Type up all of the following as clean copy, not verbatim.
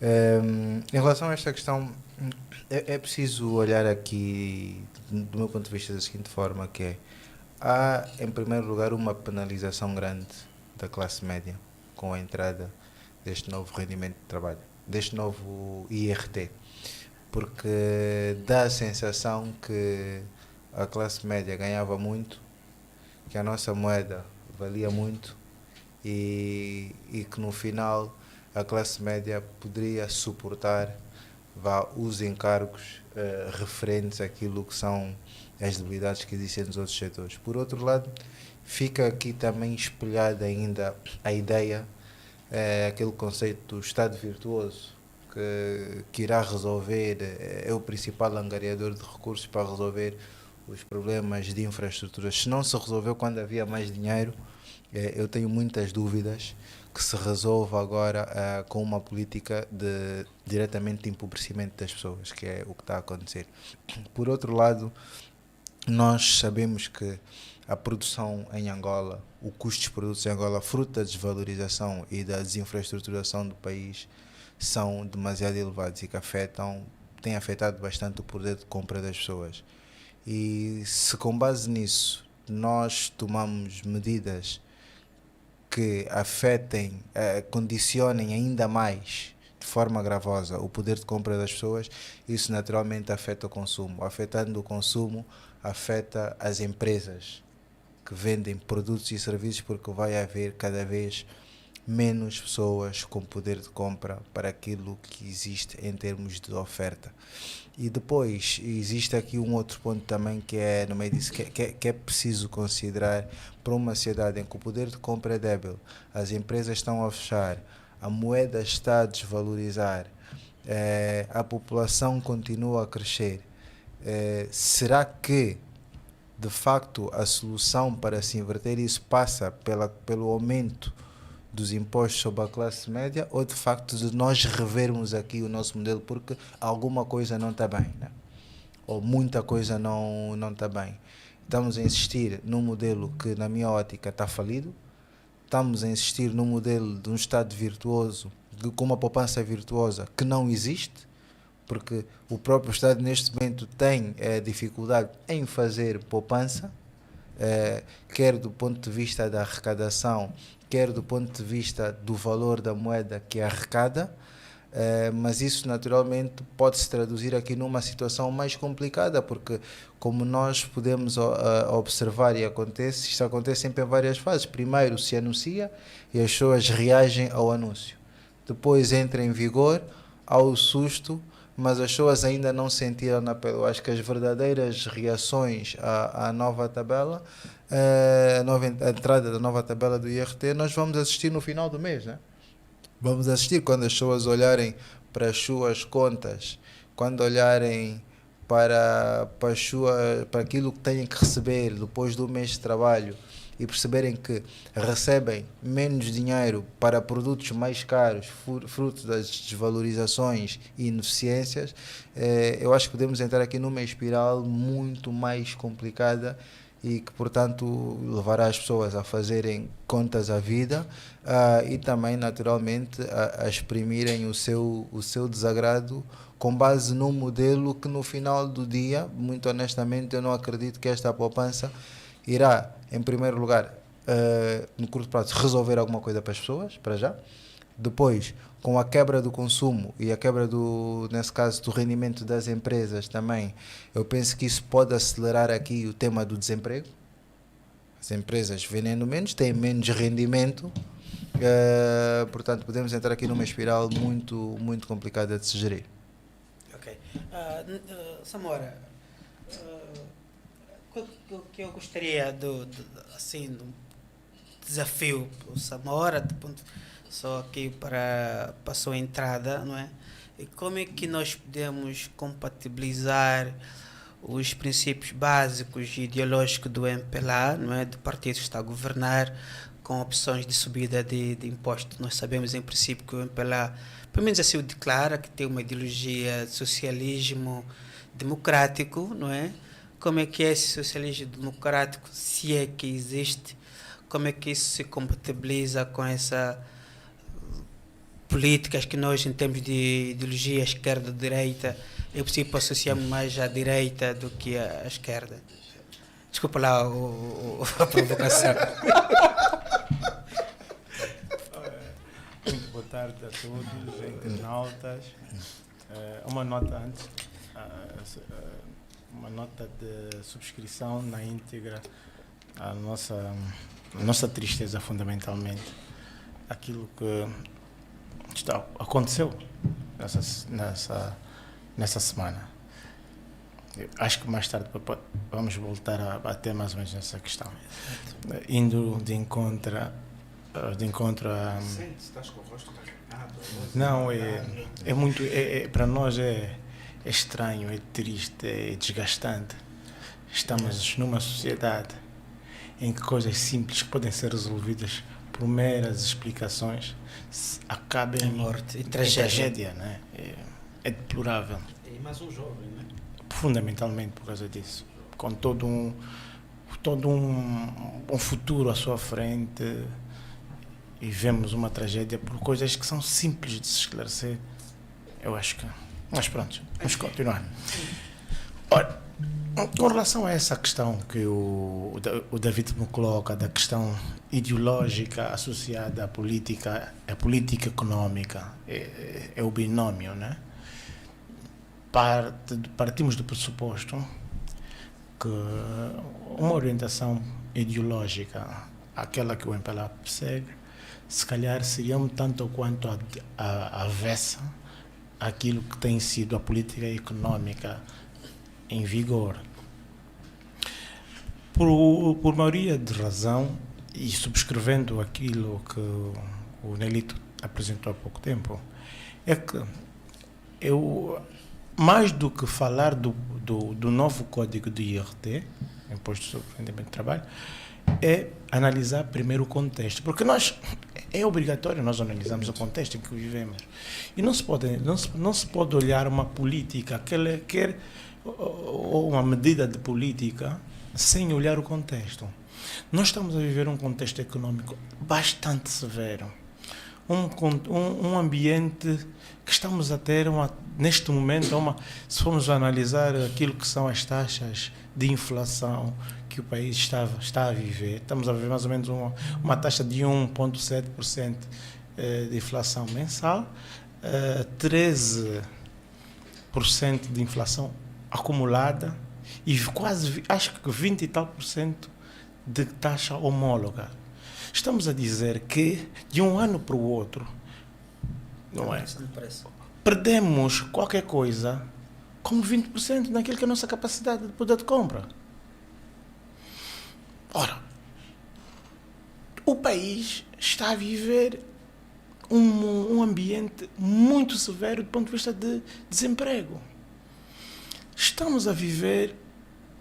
Em relação a esta questão, é preciso olhar aqui, do meu ponto de vista, da seguinte forma, que é, há, em primeiro lugar, uma penalização grande da classe média com a entrada deste novo rendimento de trabalho, deste novo IRT, porque dá a sensação que a classe média ganhava muito, que a nossa moeda valia muito e que no final a classe média poderia suportar os encargos referentes àquilo que são as debilidades que existem nos outros setores. Por outro lado, fica aqui também espelhada ainda a ideia, aquele conceito do Estado virtuoso, que irá resolver, é o principal angariador de recursos para resolver os problemas de infraestrutura. Se não se resolveu quando havia mais dinheiro, eu tenho muitas dúvidas que se resolva agora com uma política diretamente de empobrecimento das pessoas, que é o que está a acontecer. Por outro lado, nós sabemos que a produção em Angola, o custo dos produtos em Angola, fruto da desvalorização e da desinfraestruturação do país, são demasiado elevados e que têm afetado bastante o poder de compra das pessoas. E se com base nisso nós tomamos medidas que afetem, condicionem ainda mais de forma gravosa o poder de compra das pessoas, isso naturalmente afeta o consumo. Afetando o consumo, afeta as empresas que vendem produtos e serviços, porque vai haver cada vez menos pessoas com poder de compra para aquilo que existe em termos de oferta. E depois existe aqui um outro ponto também que é no meio disso, que é preciso considerar para uma sociedade em que o poder de compra é débil, as empresas estão a fechar, a moeda está a desvalorizar, a população continua a crescer. Será que de facto a solução para se inverter isso passa pelo aumento dos impostos sobre a classe média, ou de facto de nós revermos aqui o nosso modelo porque alguma coisa não está bem, né? Ou muita coisa não está bem? Estamos a insistir num modelo que na minha ótica está falido, estamos a insistir num modelo de um Estado virtuoso, com uma poupança virtuosa que não existe, porque o próprio Estado neste momento tem dificuldade em fazer poupança, quer do ponto de vista da arrecadação, quer do ponto de vista do valor da moeda que arrecada, mas isso naturalmente pode se traduzir aqui numa situação mais complicada, porque como nós podemos observar e acontece, isto acontece sempre em várias fases. Primeiro se anuncia e as pessoas reagem ao anúncio. Depois entra em vigor, há o susto, mas as pessoas ainda não sentiram na pele. Eu acho que as verdadeiras reações à nova tabela, a entrada da nova tabela do IRT, nós vamos assistir no final do mês, né? Vamos assistir quando as pessoas olharem para as suas contas, quando olharem para aquilo que têm que receber depois do mês de trabalho e perceberem que recebem menos dinheiro para produtos mais caros, fruto das desvalorizações e ineficiências, eu acho que podemos entrar aqui numa espiral muito mais complicada e que, portanto, levará as pessoas a fazerem contas à vida, e também, naturalmente, a exprimirem o seu desagrado com base num modelo que, no final do dia, muito honestamente, eu não acredito que esta poupança irá, em primeiro lugar, no curto prazo, resolver alguma coisa para as pessoas, para já. Depois, com a quebra do consumo e a quebra nesse caso, do rendimento das empresas também, eu penso que isso pode acelerar aqui o tema do desemprego. As empresas vendendo menos, têm menos rendimento, portanto podemos entrar aqui numa espiral muito, muito complicada de se gerir. Ok. Samora, o que eu gostaria assim, do desafio para o Samora, só aqui para a sua entrada, não é? E como é que nós podemos compatibilizar os princípios básicos e ideológicos do MPLA, não é? Do partido que está a governar, com opções de subida de impostos. Nós sabemos, em princípio, que o MPLA, pelo menos assim o declara, que tem uma ideologia de socialismo democrático, não é? Como é que é esse socialismo democrático, se é que existe? Como é que isso se compatibiliza com esse políticas que nós, em termos de ideologia, esquerda, direita, é possível associarmos mais à direita do que à esquerda. Desculpa lá a provocação. Muito boa tarde a todos, internautas. Uma nota antes, uma nota de subscrição na íntegra à nossa tristeza, fundamentalmente. Aquilo que aconteceu nessa semana. Eu acho que mais tarde vamos voltar a bater mais ou menos nessa questão. Indo de encontro a... Estás com o rosto carregado? Não, é muito... para nós é estranho, é triste, é desgastante. Estamos numa sociedade em que coisas simples que podem ser resolvidas por meras explicações acabem em morte, em tragédia, né? É deplorável. E mais um jovem, né? Fundamentalmente por causa disso. Com todo um futuro à sua frente e vemos uma tragédia por coisas que são simples de se esclarecer. Eu acho que... Mas pronto, vamos continuar. Olha, com relação a essa questão que o David me coloca, da questão ideológica associada à política económica, é o binômio, né? Partimos do pressuposto que uma orientação ideológica, aquela que o MPLA persegue, se calhar seria um tanto quanto avessa àquilo que tem sido a política económica em vigor. Por maioria de razão, e subscrevendo aquilo que o Nelito apresentou há pouco tempo, é que mais do que falar do novo código do IRT, Imposto sobre o Rendimento de Trabalho, é analisar primeiro o contexto, porque é obrigatório nós analisarmos o contexto em que vivemos. E não se pode olhar uma política, ou uma medida de política, sem olhar o contexto. Nós estamos a viver um contexto econômico bastante severo, um ambiente que estamos a ter, neste momento, se formos analisar aquilo que são as taxas de inflação que o país está a viver, estamos a viver mais ou menos uma taxa de 1,7% de inflação mensal, 13% de inflação acumulada e quase, acho que 20 e tal por cento de taxa homóloga. Estamos a dizer que de um ano para o outro, não é? Perdemos qualquer coisa como 20% naquilo que é a nossa capacidade de poder de compra. Ora, o país está a viver um ambiente muito severo do ponto de vista de desemprego. Estamos a viver,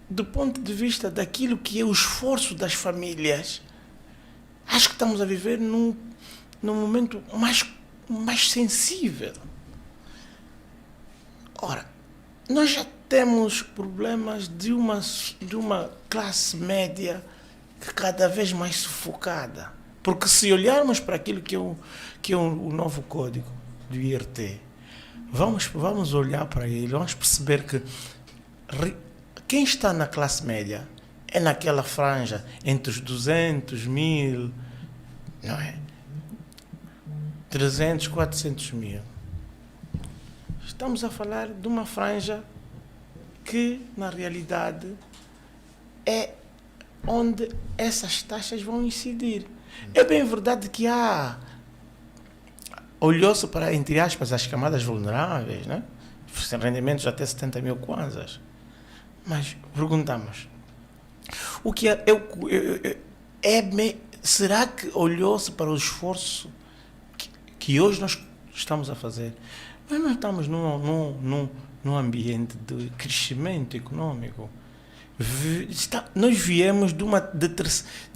do ponto de vista daquilo que é o esforço das famílias, acho que estamos a viver num momento mais sensível. Ora, nós já temos problemas de uma classe média que cada vez mais sufocada. Porque se olharmos para aquilo que é o novo código do IRT, vamos olhar para ele, vamos perceber que quem está na classe média é naquela franja entre os 200 mil, não é? 300, 400 mil. Estamos a falar de uma franja que, na realidade, é onde essas taxas vão incidir. É bem verdade que olhou-se para, entre aspas, as camadas vulneráveis, né? Sem rendimentos até 70 mil kwanzas. Mas perguntamos, o que será que olhou-se para o esforço que hoje nós estamos a fazer? Mas nós estamos num ambiente de crescimento econômico. Nós viemos de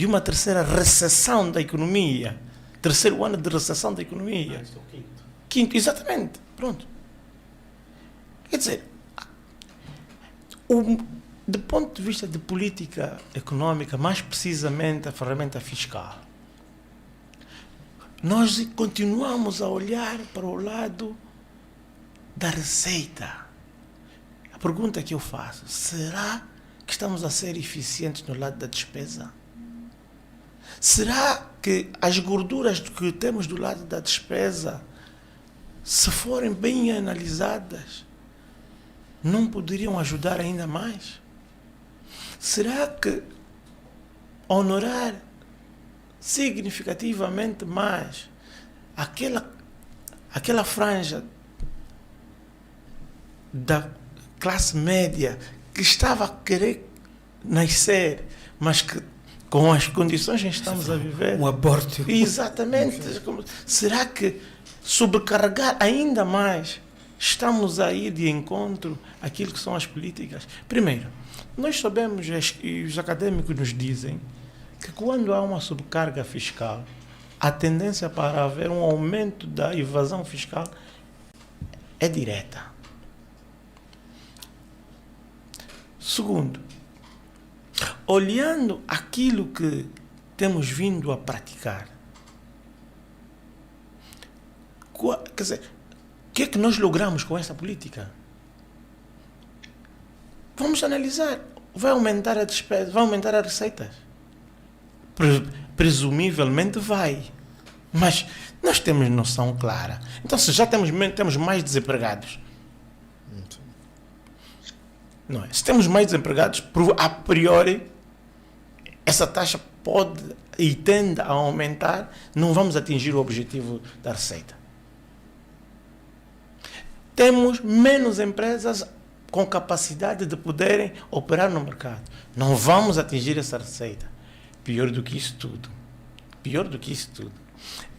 uma terceira recessão da economia. Terceiro ano de recessão da economia. Quinto, exatamente. Pronto. Quer dizer, do ponto de vista de política econômica, mais precisamente a ferramenta fiscal, nós continuamos a olhar para o lado da receita. A pergunta que eu faço, será que estamos a ser eficientes no lado da despesa? Será que as gorduras que temos do lado da despesa, se forem bem analisadas, não poderiam ajudar ainda mais? Será que honorar significativamente mais aquela franja da classe média que estava a querer nascer, mas que com as condições em que estamos a viver... Um aborto. Exatamente. Será que sobrecarregar ainda mais estamos a ir de encontro àquilo que são as políticas? Primeiro, nós sabemos, e os académicos nos dizem, que quando há uma sobrecarga fiscal, a tendência para haver um aumento da evasão fiscal é direta. Segundo, olhando aquilo que temos vindo a praticar, quer dizer, o que é que nós logramos com essa política? Vamos analisar. Vai aumentar a despesa, vai aumentar as receitas. Presumivelmente vai. Mas nós temos noção clara. Então, se já temos mais desempregados, não é? Se temos mais desempregados, a priori, essa taxa pode e tende a aumentar, não vamos atingir o objetivo da receita. Temos menos empresas com capacidade de poderem operar no mercado. Não vamos atingir essa receita. Pior do que isso tudo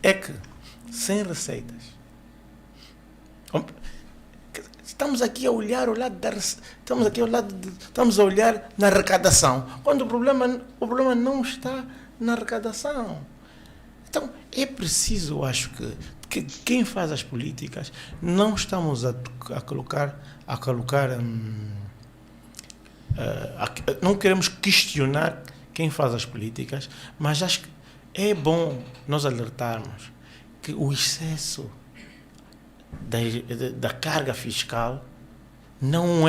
é que, sem receitas, estamos aqui a olhar o lado estamos a olhar na arrecadação, quando o problema não está na arrecadação. Então, é preciso, eu acho que quem faz as políticas, não estamos a colocar não queremos questionar quem faz as políticas, mas acho que é bom nós alertarmos que o excesso da carga fiscal não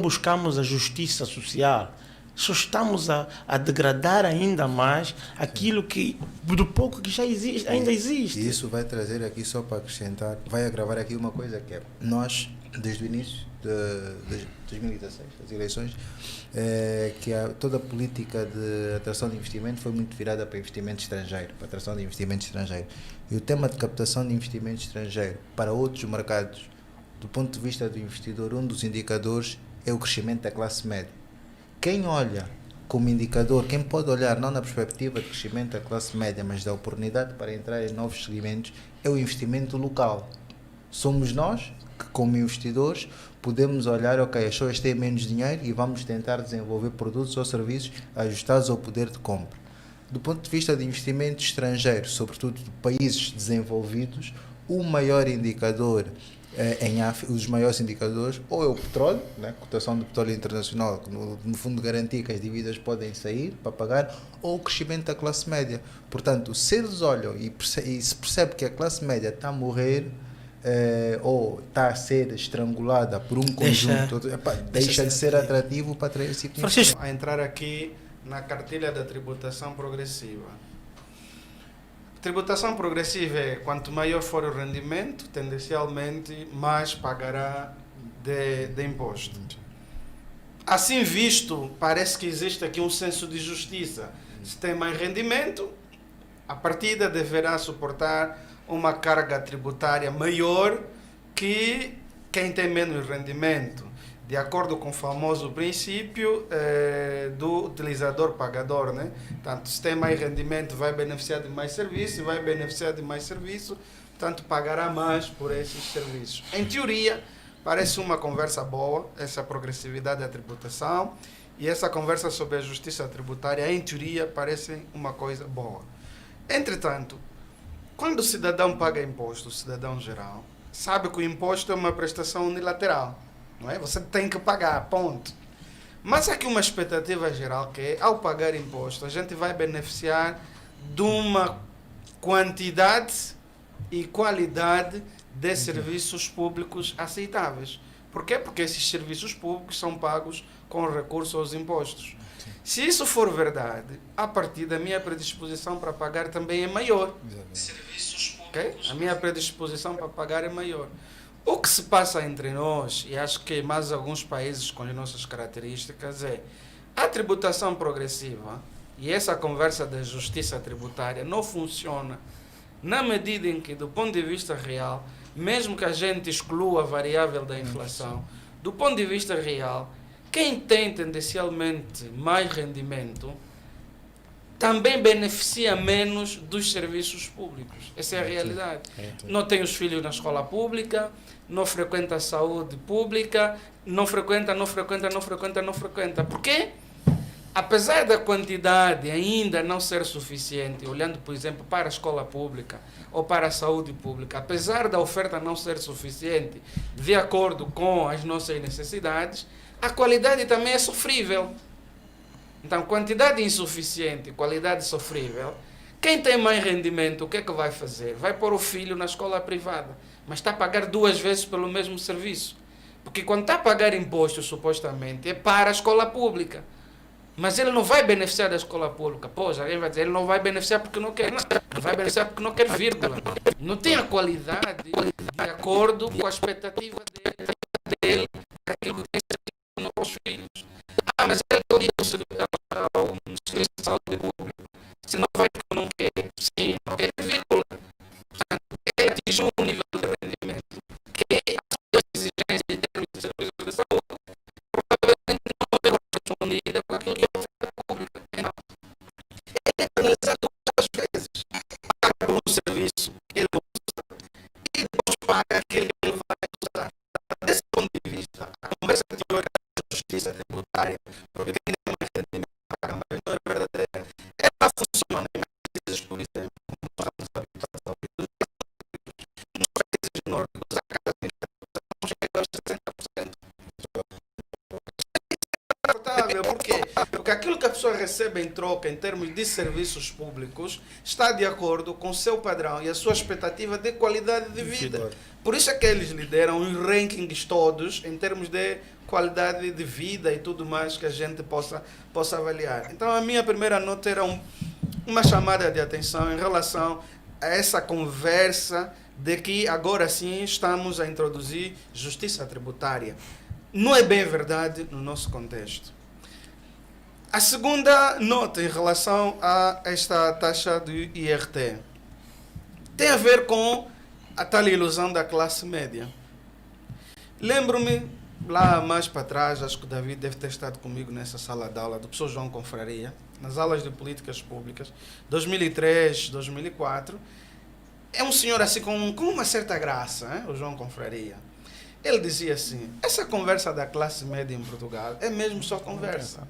buscamos a justiça social, só estamos a degradar ainda mais aquilo que, do pouco que já existe, ainda existe. E isso vai trazer aqui, só para acrescentar, vai agravar aqui uma coisa que é, nós, desde o início de 2016, as eleições, toda a política de atração de investimento foi muito virada para investimento estrangeiro, para atração de investimento estrangeiro. E o tema de captação de investimento estrangeiro para outros mercados, do ponto de vista do investidor, um dos indicadores é o crescimento da classe média. Quem olha como indicador, quem pode olhar não na perspectiva de crescimento da classe média, mas da oportunidade para entrar em novos segmentos, é o investimento local. Somos nós que, como investidores, podemos olhar, ok, as pessoas têm menos dinheiro e vamos tentar desenvolver produtos ou serviços ajustados ao poder de compra. Do ponto de vista de investimento estrangeiro, sobretudo de países desenvolvidos, o maior indicador os maiores indicadores ou é o petróleo, né, cotação do petróleo internacional, que no fundo garantia que as dívidas podem sair para pagar, ou o crescimento da classe média. Portanto, se eles olham e se percebe que a classe média está a morrer ou está a ser estrangulada por um conjunto, deixa de ser atrativo para atrair esse tipo de Francisco, a entrar aqui na cartilha da tributação progressiva. Tributação progressiva é quanto maior for o rendimento, tendencialmente mais pagará de imposto. Assim visto, parece que existe aqui um senso de justiça. Se tem mais rendimento, a partida deverá suportar uma carga tributária maior que quem tem menos rendimento, de acordo com o famoso princípio do utilizador-pagador, né? Portanto, se tem mais rendimento, vai beneficiar de mais serviço, vai beneficiar de mais serviço, portanto, pagará mais por esses serviços. Em teoria, parece uma conversa boa, essa progressividade da tributação, e essa conversa sobre a justiça tributária, em teoria, parece uma coisa boa. Entretanto, quando o cidadão paga imposto, o cidadão geral, sabe que o imposto é uma prestação unilateral. Não é? Você tem que pagar, ponto. Mas há aqui uma expectativa geral que é, ao pagar imposto, a gente vai beneficiar de uma quantidade e qualidade de serviços públicos aceitáveis. Por quê? Porque esses serviços públicos são pagos com recurso aos impostos. Se isso for verdade, a partir da minha predisposição para pagar também é maior. Okay? A minha predisposição para pagar é maior. O que se passa entre nós, e acho que mais alguns países com as nossas características, é a tributação progressiva e essa conversa da justiça tributária não funciona na medida em que, do ponto de vista real, mesmo que a gente exclua a variável da inflação, do ponto de vista real, quem tem tendencialmente mais rendimento também beneficia menos dos serviços públicos. Essa é a realidade. Não tem os filhos na escola pública, não frequenta a saúde pública, não frequenta. Por quê? Apesar da quantidade ainda não ser suficiente, olhando, por exemplo, para a escola pública ou para a saúde pública, apesar da oferta não ser suficiente de acordo com as nossas necessidades, a qualidade também é sofrível. Então, quantidade insuficiente, qualidade sofrível. Quem tem mais rendimento, o que é que vai fazer? Vai pôr o filho na escola privada, mas está a pagar 2 vezes pelo mesmo serviço. Porque quando está a pagar imposto, supostamente, é para a escola pública. Mas ele não vai beneficiar da escola pública. Pois, alguém vai dizer, ele não vai beneficiar porque não quer. Não vai beneficiar porque não quer vírgula. Não tem a qualidade de acordo com a expectativa dele para aquilo que tem servido aos filhos. Mas ele pode ir ao serviço de saúde pública. Se não vai porque não quer, sim, não quer vírgula. Ele atingiu um nível de rendimento que a sua exigência em termos de serviço de saúde provavelmente não é correspondida com aquilo que é oferta pública. Não. Ele é penalizado muitas vezes. Paga por um serviço que ele usa e depois paga aquele que ele vai usar. Desse ponto de vista, a conversa anterior da justiça tributária, porque quem tem mais rendimento paga mais, não é verdadeira. Ela funciona em países, por exemplo, como nós estamos habituados a ouvir, nos países nórdicos, a cada não chega aos 60%. Por quê? Porque aquilo que a pessoa recebe em troca em termos de serviços públicos está de acordo com o seu padrão e a sua expectativa de qualidade de vida. Por isso é que eles lideram os rankings todos em termos de qualidade de vida e tudo mais que a gente possa avaliar. Então a minha primeira nota era uma chamada de atenção em relação a essa conversa de que agora sim estamos a introduzir justiça tributária. Não é bem verdade no nosso contexto. A segunda nota em relação a esta taxa do IRT tem a ver com a tal ilusão da classe média. Lembro-me, lá mais para trás, acho que o David deve ter estado comigo nessa sala de aula do professor João Confraria, nas aulas de políticas públicas, 2003, 2004. É um senhor assim com uma certa graça, o João Confraria. Ele dizia assim, essa conversa da classe média em Portugal é mesmo só conversa.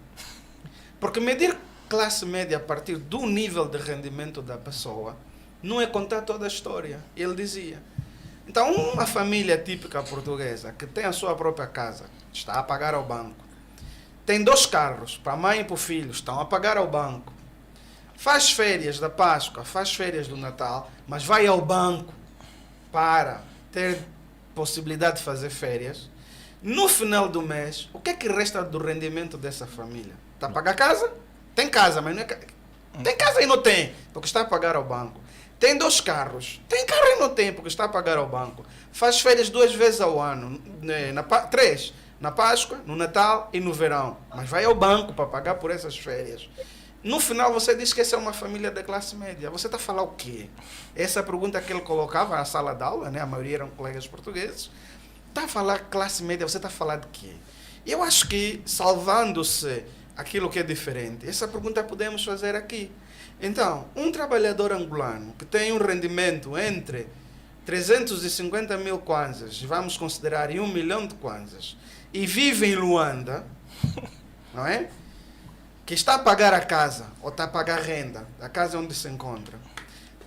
Porque medir classe média a partir do nível de rendimento da pessoa não é contar toda a história. Ele dizia. Então, uma família típica portuguesa que tem a sua própria casa, está a pagar ao banco. Tem 2 carros, para a mãe e para o filho, estão a pagar ao banco. Faz férias da Páscoa, faz férias do Natal, mas vai ao banco para ter possibilidade de fazer férias. No final do mês, o que é que resta do rendimento dessa família? Está a pagar casa? Tem casa, mas não é... Tem casa e não tem, porque está a pagar ao banco. Tem 2 carros. Tem carro e não tem, porque está a pagar ao banco. Faz férias 2 vezes ao ano. 3. Na Páscoa, no Natal e no verão. Mas vai ao banco para pagar por essas férias. No final você diz que essa é uma família da classe média. Você está a falar o quê? Essa é a pergunta que ele colocava na sala de aula, a maioria eram colegas portugueses. Está a falar classe média, você está a falar de quê? Eu acho que, salvando-se aquilo que é diferente, essa pergunta podemos fazer aqui. Então, um trabalhador angolano que tem um rendimento entre 350 mil kwanzas, vamos considerar 1 milhão de kwanzas, e vive em Luanda, não é? Que está a pagar a casa, ou está a pagar a renda da casa onde se encontra,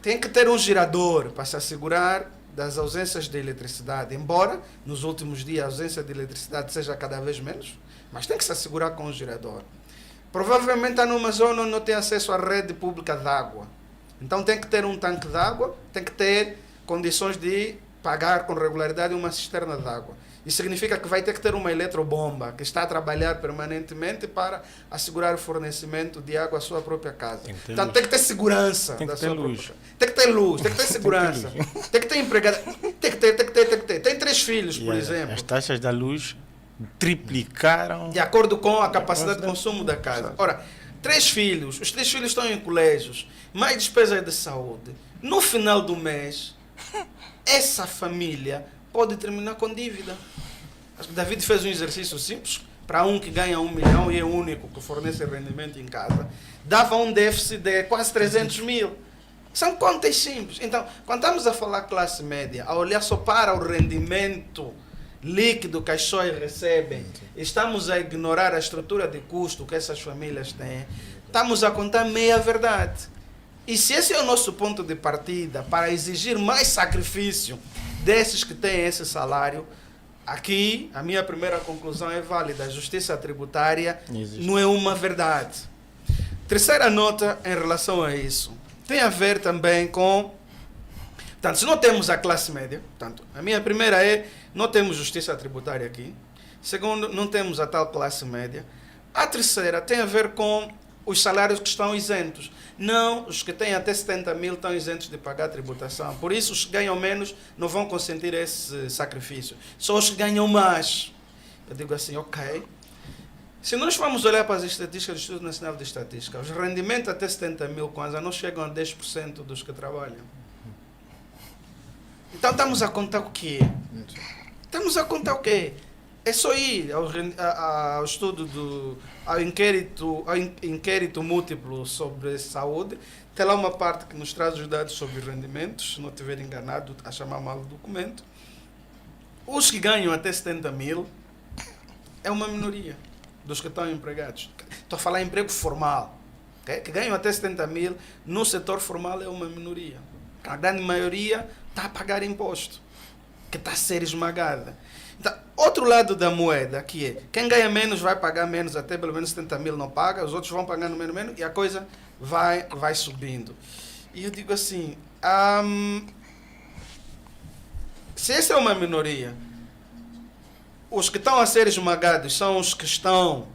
tem que ter um gerador para se assegurar das ausências de eletricidade, embora nos últimos dias a ausência de eletricidade seja cada vez menos, mas tem que se assegurar com o gerador. Provavelmente está numa zona onde não tem acesso à rede pública de água. Então tem que ter um tanque de água, tem que ter condições de pagar com regularidade uma cisterna de água. Isso significa que vai ter que ter uma eletrobomba que está a trabalhar permanentemente para assegurar o fornecimento de água à sua própria casa. Então tem que ter segurança. Tem que da ter sua luz. própria casa. Tem que ter luz, tem que ter segurança. Tem que ter empregada. Tem que ter. Tem 3 filhos, por exemplo. As taxas da luz triplicaram. De acordo com a capacidade de consumo da casa. Ora, 3 filhos, os 3 filhos estão em colégios, mais despesas de saúde. No final do mês, essa família pode terminar com dívida. Acho que David fez um exercício simples. Para um que ganha 1 milhão e é o único que fornece rendimento em casa, dava um déficit de quase 300 mil. São contas simples. Então, quando estamos a falar classe média, a olhar só para o rendimento líquido que as pessoas recebem, estamos a ignorar a estrutura de custo que essas famílias têm, estamos a contar meia verdade. E se esse é o nosso ponto de partida para exigir mais sacrifício desses que têm esse salário, aqui a minha primeira conclusão é válida. A justiça tributária não é uma verdade. Terceira nota em relação a isso tem a ver também com... Portanto, se não temos a classe média, portanto, a minha primeira é, não temos justiça tributária aqui. Segundo, não temos a tal classe média. A terceira tem a ver com os salários que estão isentos. Não, os que têm até 70 mil estão isentos de pagar tributação. Por isso, os que ganham menos não vão consentir esse sacrifício. Só os que ganham mais. Eu digo assim, ok. Se nós formos olhar para as estatísticas do Instituto Nacional de Estatística, os rendimentos até 70 mil kwanza não chegam a 10% dos que trabalham. Então estamos a contar o quê? Estamos a contar o quê? É só ir ao estudo ao inquérito múltiplo sobre saúde. Tem lá uma parte que nos traz os dados sobre rendimentos, se não estiver enganado, a chamar mal o documento. Os que ganham até 70 mil é uma minoria dos que estão empregados. Estou a falar em emprego formal. Okay? Que ganham até 70 mil no setor formal é uma minoria. A grande maioria está a pagar imposto, que está a ser esmagada. Então, outro lado da moeda, que é, quem ganha menos vai pagar menos, até pelo menos 70 mil não paga, os outros vão pagando menos, e a coisa vai subindo. E eu digo assim, se essa é uma minoria, os que estão a ser esmagados são os que estão,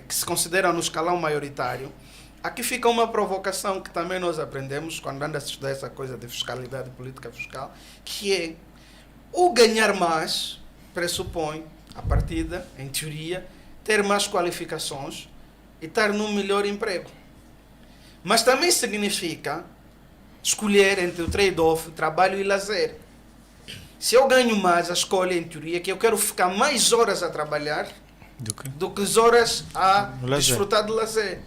que se consideram no escalão maioritário. Aqui fica uma provocação que também nós aprendemos quando andamos a estudar essa coisa de fiscalidade e política fiscal, que é o ganhar mais pressupõe, a partida, em teoria, ter mais qualificações e estar num melhor emprego. Mas também significa escolher entre o trade-off, trabalho e lazer. Se eu ganho mais, a escolha, em teoria, é que eu quero ficar mais horas a trabalhar do que as horas a desfrutar do lazer.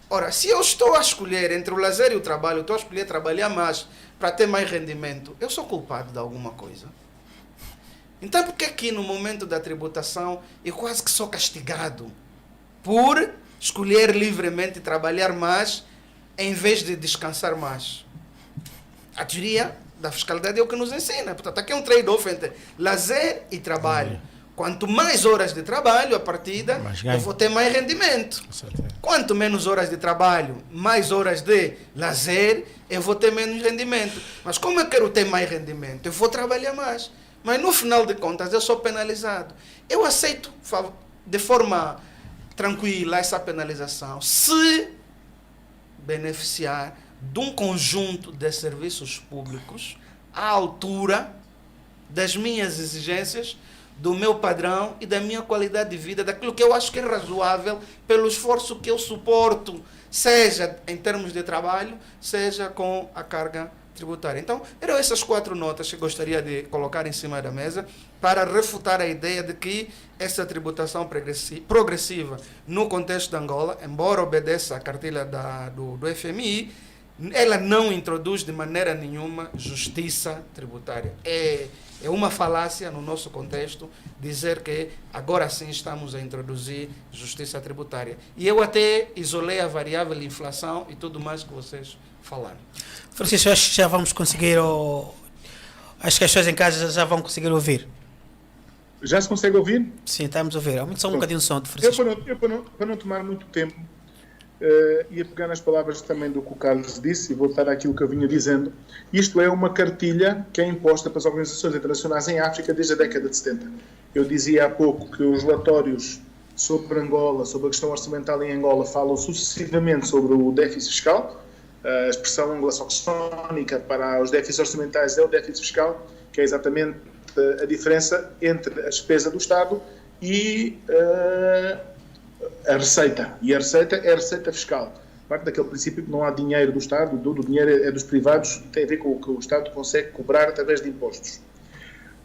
Ora, se eu estou a escolher entre o lazer e o trabalho, eu estou a escolher trabalhar mais para ter mais rendimento, eu sou culpado de alguma coisa. Então, por que aqui no momento da tributação eu quase que sou castigado por escolher livremente trabalhar mais em vez de descansar mais? A teoria da fiscalidade é o que nos ensina. Portanto, aqui é um trade-off entre lazer e trabalho. Quanto mais horas de trabalho, a partida, eu vou ter mais rendimento. Quanto menos horas de trabalho, mais horas de lazer, eu vou ter menos rendimento. Mas como eu quero ter mais rendimento, eu vou trabalhar mais. Mas no final de contas, eu sou penalizado. Eu aceito de forma tranquila essa penalização se beneficiar de um conjunto de serviços públicos à altura das minhas exigências, do meu padrão e da minha qualidade de vida, daquilo que eu acho que é razoável pelo esforço que eu suporto, seja em termos de trabalho, seja com a carga tributária. Então, eram essas 4 notas que gostaria de colocar em cima da mesa para refutar a ideia de que essa tributação progressiva no contexto de Angola, embora obedeça à cartilha do FMI, ela não introduz de maneira nenhuma justiça tributária. É uma falácia no nosso contexto dizer que agora sim estamos a introduzir justiça tributária. E eu até isolei a variável inflação e tudo mais que vocês falaram. Francisco, acho que já vamos conseguir, acho que as pessoas em casa já vão conseguir ouvir. Já se consegue ouvir? Sim, estamos a ouvir. Aumenta só um bocadinho o som de Francisco. Eu para não tomar muito tempo, e a pegar nas palavras também do que o Carlos disse, e voltar àquilo que eu vinha dizendo, isto é uma cartilha que é imposta para as organizações internacionais em África desde a década de 70. Eu dizia há pouco que os relatórios sobre Angola, sobre a questão orçamental em Angola, falam sucessivamente sobre o déficit fiscal. A expressão anglo-saxónica para os déficits orçamentais é o déficit fiscal, que é exatamente a diferença entre a despesa do Estado e a receita. E a receita é a receita fiscal. Parte daquele princípio que não há dinheiro do Estado, o dinheiro é dos privados, tem a ver com o que o Estado consegue cobrar através de impostos.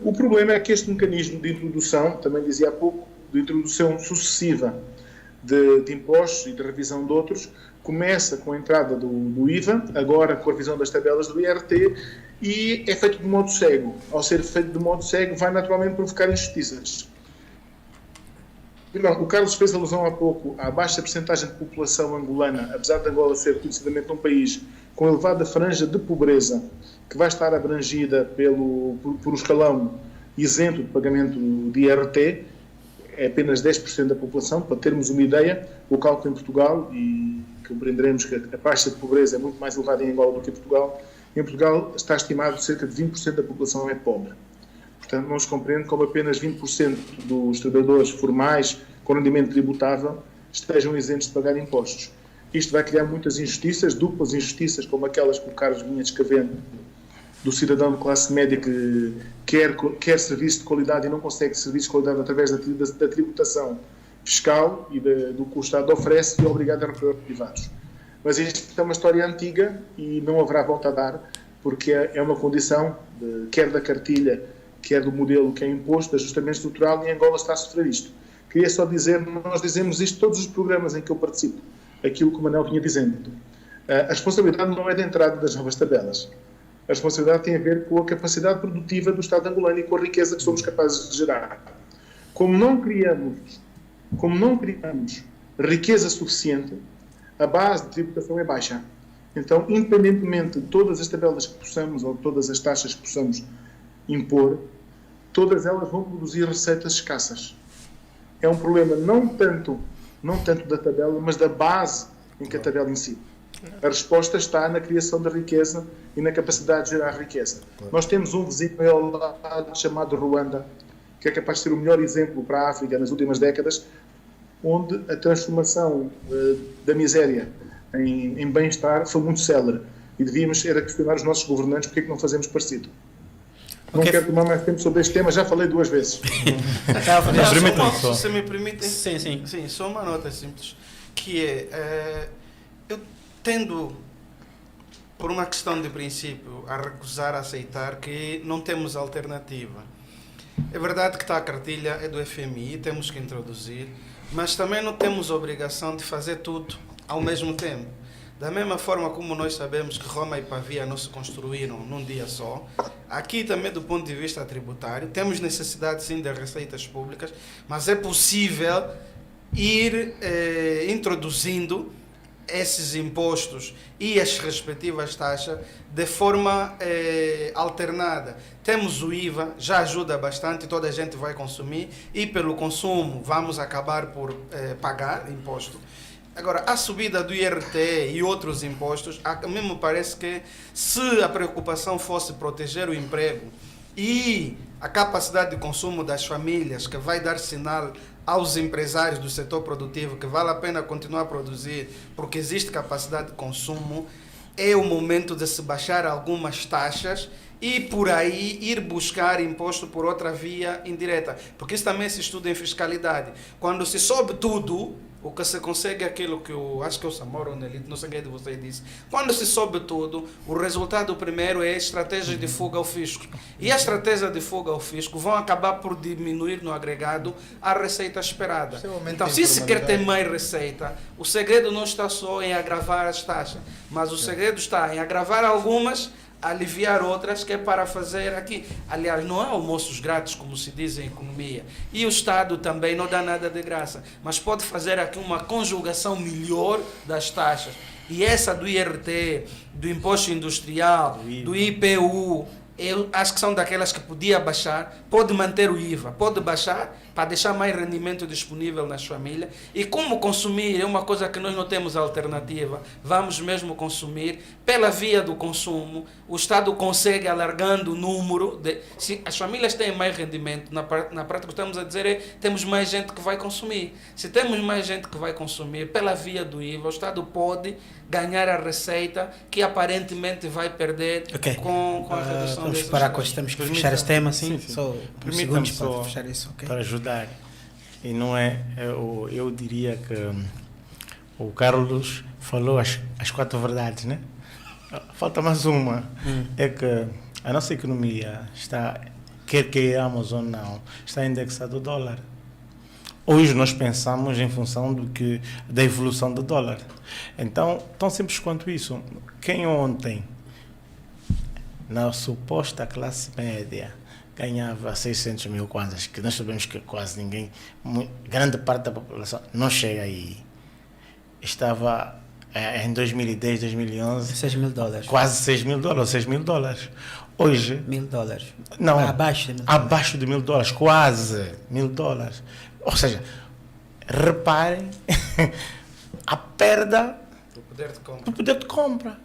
O problema é que este mecanismo de introdução, também dizia há pouco, de introdução sucessiva de impostos e de revisão de outros, começa com a entrada do IVA, agora com a revisão das tabelas do IRT, e é feito de modo cego. Ao ser feito de modo cego, vai naturalmente provocar injustiças. O Carlos fez alusão há pouco à baixa percentagem de população angolana, apesar de Angola ser conhecidamente um país com elevada franja de pobreza, que vai estar abrangida por um escalão isento de pagamento de IRT, é apenas 10% da população. Para termos uma ideia, o cálculo em Portugal, e compreenderemos que a taxa de pobreza é muito mais elevada em Angola do que em Portugal está estimado que cerca de 20% da população é pobre. Portanto, não se compreende como apenas 20% dos trabalhadores formais com rendimento tributável estejam isentos de pagar impostos. Isto vai criar muitas injustiças, duplas injustiças, como aquelas que o Carlos vinha descrevendo, do cidadão de classe média que quer serviço de qualidade e não consegue serviço de qualidade através da tributação fiscal e do que o Estado oferece e é obrigado a recorrer a privados. Mas isto é uma história antiga e não haverá volta a dar, porque é uma condição, quer da cartilha, quer do modelo que é imposto, de ajustamento estrutural, e Angola está a sofrer isto. Queria só dizer, nós dizemos isto em todos os programas em que eu participo, aquilo que o Manel vinha dizendo. A responsabilidade não é da entrada das novas tabelas. A responsabilidade tem a ver com a capacidade produtiva do Estado angolano e com a riqueza que somos capazes de gerar. Como não criamos riqueza suficiente, a base de tributação é baixa. Então, independentemente de todas as tabelas que possamos ou todas as taxas que possamos impor, todas elas vão produzir receitas escassas. É um problema não tanto da tabela, mas da base em que a tabela incide. A resposta está na criação da riqueza e na capacidade de gerar riqueza. Nós temos um vizinho ao lado chamado Ruanda, que é capaz de ser o melhor exemplo para a África nas últimas décadas, onde a transformação da miséria em bem-estar foi muito célere. E devíamos questionar os nossos governantes porque é que não fazemos parecido. Não quero tomar mais tempo sobre este tema, já falei 2 vezes. Se você me permite, sim, só uma nota simples, que eu tendo, por uma questão de princípio, a recusar, a aceitar que não temos alternativa. É verdade que a cartilha é do FMI, temos que introduzir, mas também não temos a obrigação de fazer tudo ao mesmo tempo. Da mesma forma como nós sabemos que Roma e Pavia não se construíram num dia só, aqui também do ponto de vista tributário, temos necessidade sim de receitas públicas, mas é possível ir introduzindo esses impostos e as respectivas taxas de forma alternada. Temos o IVA, já ajuda bastante, toda a gente vai consumir e pelo consumo vamos acabar por pagar imposto. Agora, a subida do IRT e outros impostos, a mim me parece que se a preocupação fosse proteger o emprego e a capacidade de consumo das famílias, que vai dar sinal aos empresários do setor produtivo que vale a pena continuar a produzir porque existe capacidade de consumo, é o momento de se baixar algumas taxas e por aí ir buscar imposto por outra via indireta. Porque isso também se estuda em fiscalidade. Quando se sobe tudo, o que se consegue é aquilo que eu acho que o Samora ou Nelito, não sei quem de vocês disse. Quando se sobe tudo, o resultado primeiro é a estratégia de fuga ao fisco. E a estratégia de fuga ao fisco vão acabar por diminuir no agregado a receita esperada. Então, se se quer ter mais receita, o segredo não está só em agravar as taxas, mas o segredo está em agravar algumas, aliviar outras, que é para fazer aqui. Aliás, não há almoços grátis, como se diz em economia. E o Estado também não dá nada de graça. Mas pode fazer aqui uma conjugação melhor das taxas. E essa do IRT, do Imposto Industrial, do IPU, eu acho que são daquelas que podia baixar, pode manter o IVA, pode baixar para deixar mais rendimento disponível nas famílias. E como consumir é uma coisa que nós não temos alternativa, vamos mesmo consumir pela via do consumo. O Estado consegue alargando o número, se as famílias têm mais rendimento, na prática o que estamos a dizer é temos mais gente que vai consumir. Se temos mais gente que vai consumir pela via do IVA, o Estado pode ganhar a receita que aparentemente vai perder com a redução Vamos desses parar com impostos. isto, temos que fechar esse tema, sim. Sim. Só Permita-me segundos só para fechar isso, ok? para ajudar. E não é, eu diria que o Carlos falou as 4 verdades, né? Falta mais uma. É que a nossa economia está, quer queiramos ou não, está indexada ao dólar. Hoje nós pensamos em função da evolução do dólar. Então, tão simples quanto isso. Quem ontem, na suposta classe média, ganhava 600 mil kwanzas, que nós sabemos que quase ninguém, grande parte da população, não chega aí. Estava em 2010, 2011, 6 mil dólares. quase 6 mil dólares, 6 mil dólares. Hoje, 1.000 dólares. não, Abaixo de 1.000 dólares. abaixo de 1.000 dólares, quase 1.000 dólares. Ou seja, reparem a perda O poder de compra. do poder de compra.